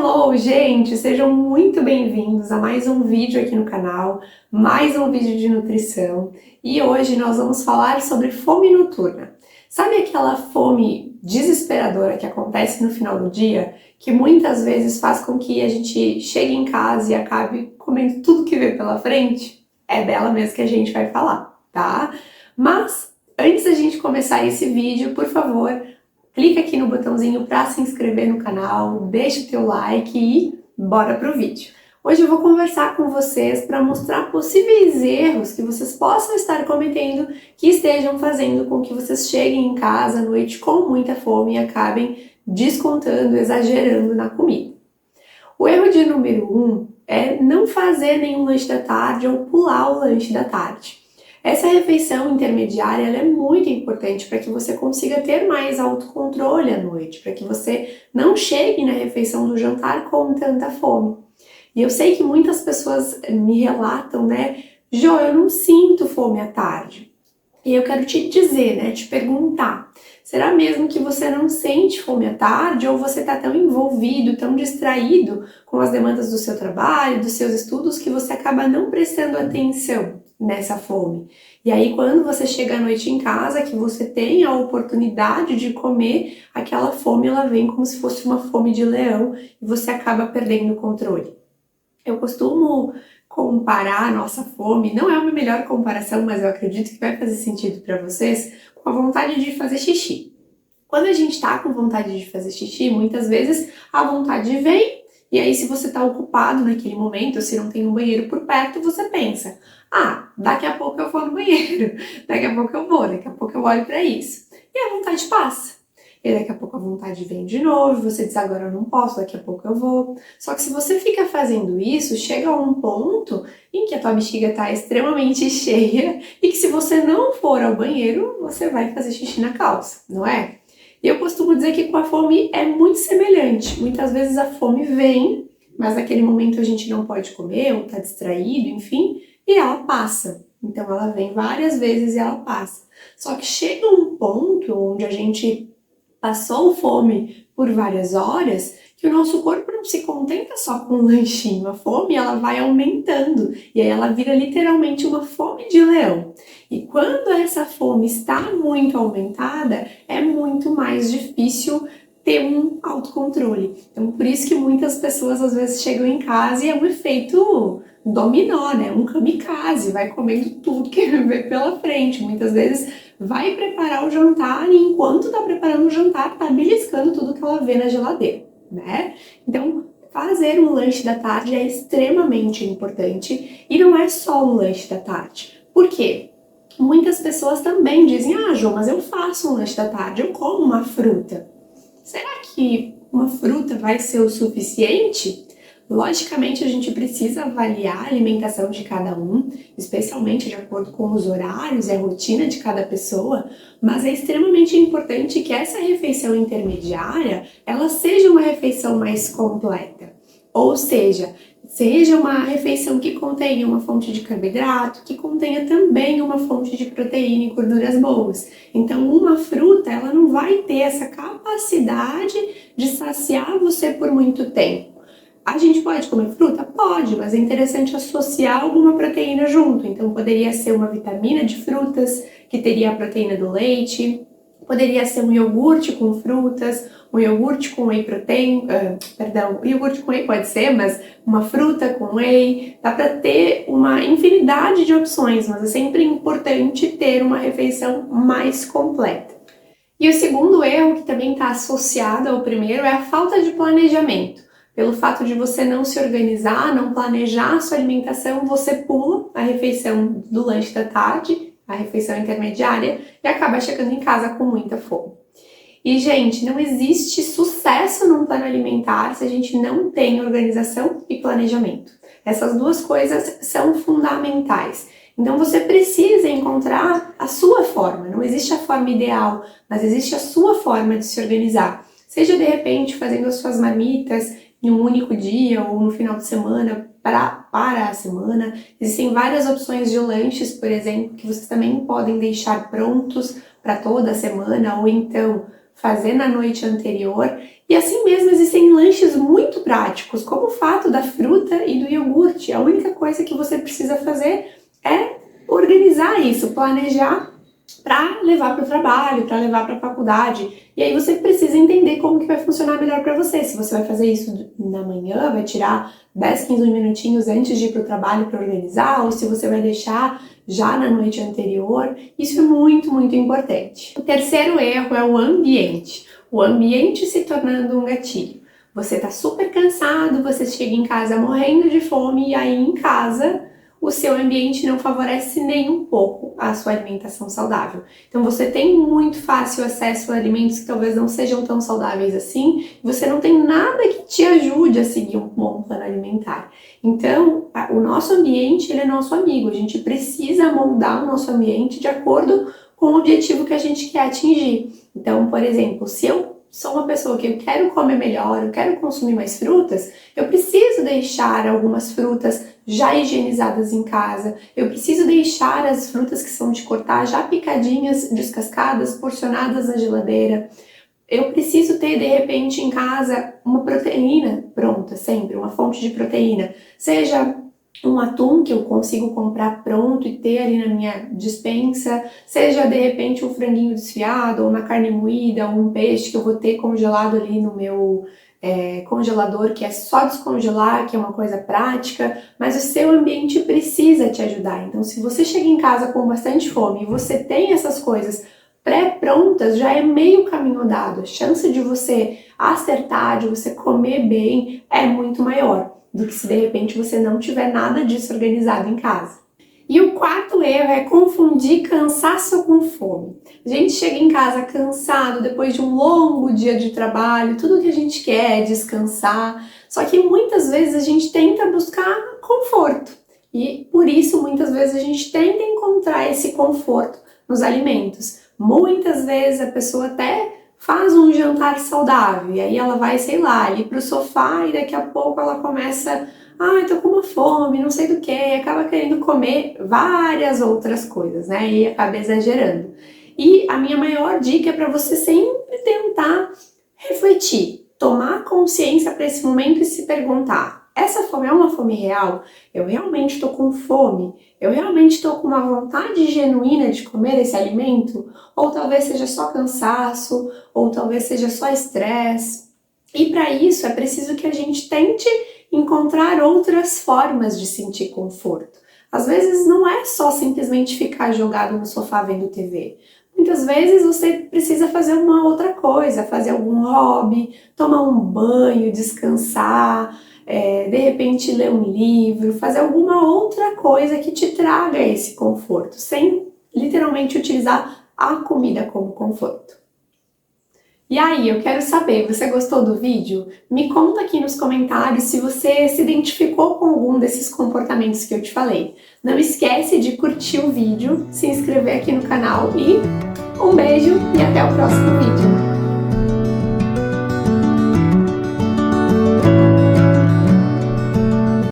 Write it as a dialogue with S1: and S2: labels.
S1: Hello, gente! Sejam muito bem-vindos a mais um vídeo aqui no canal, mais um vídeo de nutrição. E hoje nós vamos falar sobre fome noturna. Sabe aquela fome desesperadora que acontece no final do dia, que muitas vezes faz com que a gente chegue em casa e acabe comendo tudo que vê pela frente? É dela mesmo que a gente vai falar, tá? Mas antes da gente começar esse vídeo, por favor, clica aqui no botãozinho para se inscrever no canal, deixa o teu like e bora pro vídeo. Hoje eu vou conversar com vocês para mostrar possíveis erros que vocês possam estar cometendo que estejam fazendo com que vocês cheguem em casa à noite com muita fome e acabem descontando, exagerando na comida. O erro de número 1 é não fazer nenhum lanche da tarde ou pular o lanche da tarde. Essa refeição intermediária ela é muito importante para que você consiga ter mais autocontrole à noite, para que você não chegue na refeição do jantar com tanta fome. E eu sei que muitas pessoas me relatam, né? Jo, eu não sinto fome à tarde. E eu quero te dizer, né? Te perguntar, será mesmo que você não sente fome à tarde ou você está tão envolvido, tão distraído com as demandas do seu trabalho, dos seus estudos, que você acaba não prestando atenção nessa fome? E aí quando você chega à noite em casa, que você tem a oportunidade de comer, aquela fome ela vem como se fosse uma fome de leão e você acaba perdendo o controle. Eu costumo comparar a nossa fome, não é uma melhor comparação, mas eu acredito que vai fazer sentido para vocês, com a vontade de fazer xixi. Quando a gente está com vontade de fazer xixi, muitas vezes a vontade vem, e aí se você está ocupado naquele momento, se não tem um banheiro por perto, você pensa, daqui a pouco eu vou no banheiro, daqui a pouco eu olho para isso. E a vontade passa. E daqui a pouco a vontade vem de novo, você diz, agora eu não posso, daqui a pouco eu vou. Só que se você fica fazendo isso, chega a um ponto em que a tua bexiga está extremamente cheia e que se você não for ao banheiro, você vai fazer xixi na calça, não é? E eu costumo dizer que com a fome é muito semelhante. Muitas vezes a fome vem, mas naquele momento a gente não pode comer ou está distraído, enfim, e ela passa. Então ela vem várias vezes e ela passa. Só que chega um ponto onde a gente passou fome por várias horas, que o nosso corpo não se contenta só com um lanchinho. A fome ela vai aumentando e aí ela vira literalmente uma fome de leão. E quando essa fome está muito aumentada, é muito mais difícil ter um autocontrole. Então por isso que muitas pessoas às vezes chegam em casa e é um efeito dominó, né? Um kamikaze, vai comendo tudo que vê pela frente. Muitas vezes vai preparar o jantar e enquanto tá preparando o jantar, tá beliscando tudo que ela vê na geladeira, né? Então, fazer um lanche da tarde é extremamente importante e não é só um lanche da tarde. Por quê? Muitas pessoas também dizem, Jo, mas eu faço um lanche da tarde, eu como uma fruta. Será que uma fruta vai ser o suficiente? Logicamente, a gente precisa avaliar a alimentação de cada um, especialmente de acordo com os horários e a rotina de cada pessoa, mas é extremamente importante que essa refeição intermediária, ela seja uma refeição mais completa. Ou seja uma refeição que contenha uma fonte de carboidrato, que contenha também uma fonte de proteína e gorduras boas. Então, uma fruta, ela não vai ter essa capacidade de saciar você por muito tempo. A gente pode comer fruta? Pode, mas é interessante associar alguma proteína junto. Então, poderia ser uma vitamina de frutas, que teria a proteína do leite. Poderia ser um iogurte com frutas, um iogurte com whey protein, iogurte com whey pode ser, mas uma fruta com whey. Dá para ter uma infinidade de opções, mas é sempre importante ter uma refeição mais completa. E o segundo erro, que também está associado ao primeiro, é a falta de planejamento. Pelo fato de você não se organizar, não planejar a sua alimentação, você pula a refeição do lanche da tarde, a refeição intermediária, e acaba chegando em casa com muita fome. E, gente, não existe sucesso num plano alimentar se a gente não tem organização e planejamento. Essas duas coisas são fundamentais. Então você precisa encontrar a sua forma. Não existe a forma ideal, mas existe a sua forma de se organizar. Seja de repente fazendo as suas marmitas em um único dia ou no final de semana para a semana. Existem várias opções de lanches, por exemplo, que vocês também podem deixar prontos para toda a semana ou então fazer na noite anterior E assim mesmo existem lanches muito práticos, como o fato da fruta e do iogurte. A única coisa que você precisa fazer é organizar isso, planejar para levar para o trabalho, para levar para a faculdade. E aí você precisa entender como que vai funcionar melhor para você. Se você vai fazer isso na manhã, vai tirar 10, 15 minutinhos antes de ir para o trabalho para organizar, ou se você vai deixar já na noite anterior. Isso é muito, muito importante. O terceiro erro é o ambiente. O ambiente se tornando um gatilho. Você tá super cansado, você chega em casa morrendo de fome e aí em casa o seu ambiente não favorece nem um pouco a sua alimentação saudável. Então você tem muito fácil acesso a alimentos que talvez não sejam tão saudáveis assim, e você não tem nada que te ajude a seguir um bom plano alimentar. Então, o nosso ambiente, ele é nosso amigo, a gente precisa moldar o nosso ambiente de acordo com o objetivo que a gente quer atingir. Então, por exemplo, se eu sou uma pessoa que eu quero comer melhor, eu quero consumir mais frutas, eu preciso deixar algumas frutas já higienizadas em casa, eu preciso deixar as frutas que são de cortar já picadinhas, descascadas, porcionadas na geladeira. Eu preciso ter, de repente, em casa uma proteína pronta, sempre, uma fonte de proteína, seja um atum que eu consigo comprar pronto e ter ali na minha despensa, seja de repente um franguinho desfiado, ou uma carne moída, ou um peixe que eu vou ter congelado ali no meu congelador, que é só descongelar, que é uma coisa prática, mas o seu ambiente precisa te ajudar. Então, se você chega em casa com bastante fome e você tem essas coisas pré-prontas, já é meio caminho dado. A chance de você acertar, de você comer bem, é muito maior do que se de repente você não tiver nada disso organizado em casa. E o quarto erro é confundir cansaço com fome. A gente chega em casa cansado depois de um longo dia de trabalho, tudo que a gente quer é descansar, só que muitas vezes a gente tenta buscar conforto e por isso muitas vezes a gente tenta encontrar esse conforto nos alimentos. Muitas vezes a pessoa até faz um jantar saudável e aí ela vai, sei lá, ali pro sofá e daqui a pouco ela começa, tô com uma fome, não sei do que, e acaba querendo comer várias outras coisas, né, e acaba exagerando. E a minha maior dica é para você sempre tentar refletir, tomar consciência para esse momento e se perguntar, essa fome é uma fome real? Eu realmente estou com fome? Eu realmente estou com uma vontade genuína de comer esse alimento? Ou talvez seja só cansaço, ou talvez seja só estresse. E para isso é preciso que a gente tente encontrar outras formas de sentir conforto. Às vezes não é só simplesmente ficar jogado no sofá vendo TV. Muitas vezes você precisa fazer uma outra coisa, fazer algum hobby, tomar um banho, descansar, de repente ler um livro, fazer alguma outra coisa que te traga esse conforto, sem literalmente utilizar a comida como conforto. E aí, eu quero saber, você gostou do vídeo? Me conta aqui nos comentários se você se identificou com algum desses comportamentos que eu te falei. Não esquece de curtir o vídeo, se inscrever aqui no canal e um beijo e até o próximo vídeo!